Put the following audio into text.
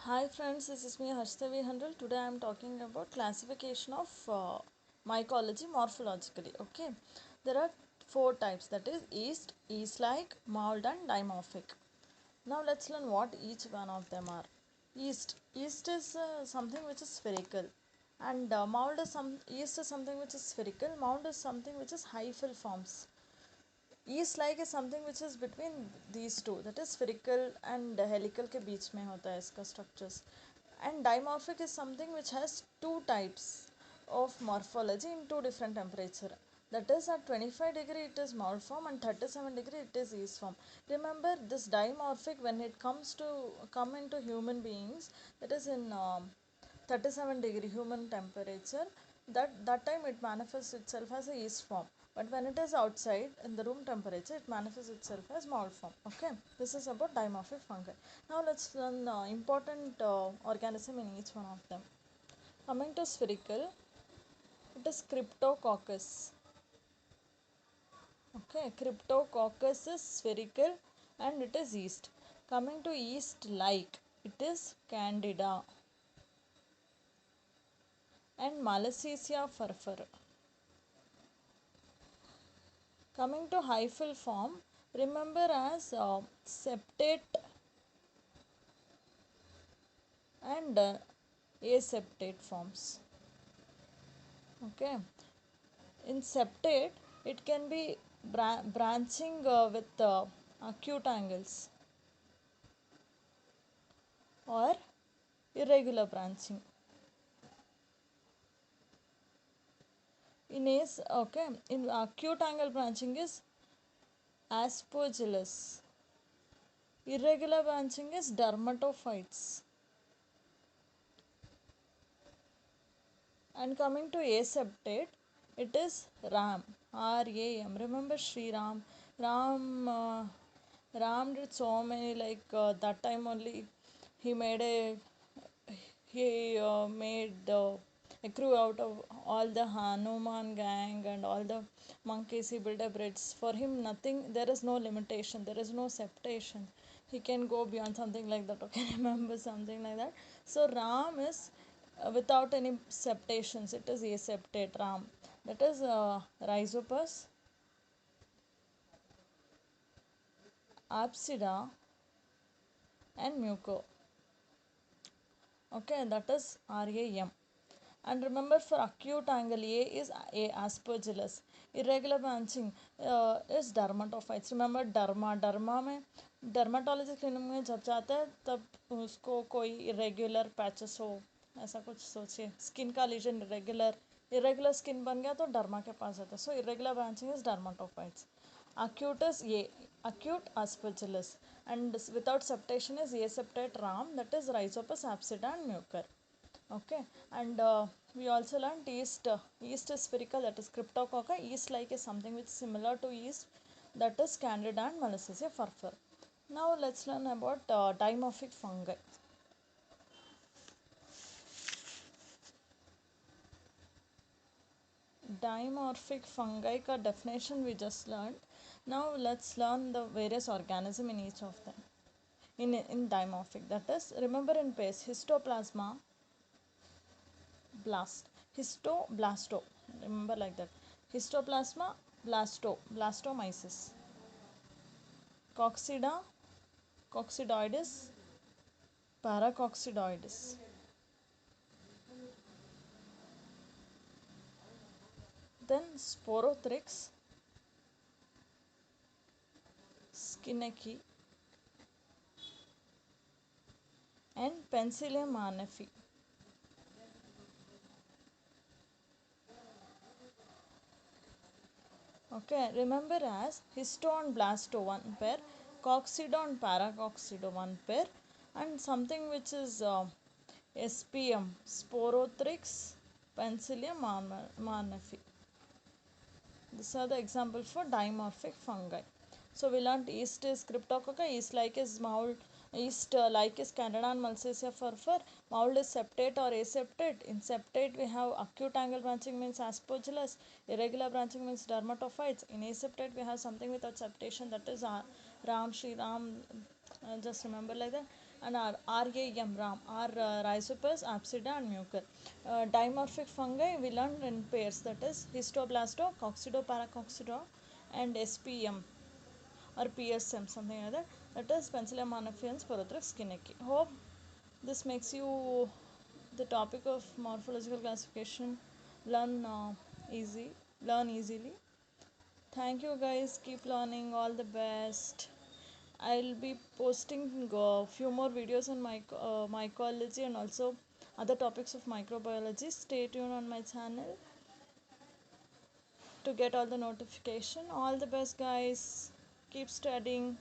Hi friends, this is me Harshdevi Handal. Today I am talking about classification of mycology morphologically. Okay, there are four types, that is yeast, yeast-like, mold and dimorphic. Now let's learn what each one of them are. Yeast is something which is spherical, and mold is yeast is something which is spherical. Mold is something which is hyphal forms. Yeast like is something which is between these two, that is spherical and helical के बीच में होता है इसका structures. And dimorphic is something which has two types of morphology in two different temperature, that is at 25 degree it is mold form and 37 degree it is yeast form. Remember this dimorphic, when it comes to come into human beings, that is in 37 degree human temperature, that time it manifests itself as a yeast form, but when it is outside in the room temperature it manifests itself as mold form. Okay, this is about dimorphic fungi. Now let's learn important organism in each one of them. Coming to spherical, it is cryptococcus. Okay, cryptococcus is spherical and it is yeast. Coming to yeast like, it is candida and Malassezia furfur. Coming to hyphal form, remember as septate and aseptate forms. Okay, in septate it can be branching with acute angles or irregular branching. In acute angle branching is aspergillus. Irregular branching is dermatophytes. And coming to aseptate, it is Ram. RAM. Remember Sri Ram? Ram did so many, that time only he made a crew out of all the Hanuman gang and all the monkeys. He built a bridge. For him nothing, there is no limitation, there is no septation. He can go beyond something like that. Okay, remember something like that. So Ram is without any septations, it is aseptate Ram. That is Rhizopus, Apsida and Muco. Okay, that is RAM. And remember for acute angle, A is A aspergillus. Irregular branching is dermatophytes. Remember derma में dermatology clinic में जब जाता है तब उसको कोई irregular patches हो, ऐसा कुछ सोचिए, स्किन का लीजन irregular स्किन बन गया तो डर्मा के पास जाता है. So irregular branching is dermatophytes. Acute is acute aspergillus, and without septation is aseptate Ram, that is Rhizopus apsida and Mucor. Okay, and we also learned yeast. Yeast is spherical, that is cryptococca. Yeast like is something which is similar to yeast, that is candida and Malassezia furfur. Now let's learn about dimorphic fungi. Dimorphic fungi ka definition we just learned. Now let's learn the various organism in each of them. In dimorphic, that is, remember in pairs, histoplasma, blast, histoblasto, remember like that, histoplasma, blastomyces, coccida, coccidoides, paracoccidoides, then sporothrix, skinnecky and Penicillium arnefi. Okay, remember as histo and blasto one pair, coccido and paracoccido one pair, and something which is SPM, Sporothrix, Penicillium marnefi. These are the example for dimorphic fungi. So we learnt yeast is cryptococca, yeast like is mold, yeast like is candida and Malassezia furfur, mold is septate or aseptate. In septate we have acute angle branching means aspergillus, irregular branching means dermatophytes. In aseptate we have something without septation, that is Ram, Sri Ram, just remember like that. and RAM, RAM are Rhizopus, Apsida, and Mucor. Dimorphic fungi we learned in pairs, that is Histoblasto, Coccidoparacoccida, and SPM or PSM, something like that. That is Penicillium monophilans Porothrix skinneki. Hope this makes you the topic of morphological classification easy, learn easily. Thank you guys. Keep learning. All the best. I'll be posting a few more videos on mycology and also other topics of microbiology. Stay tuned on my channel to get all the notification. All the best, guys. Keep studying.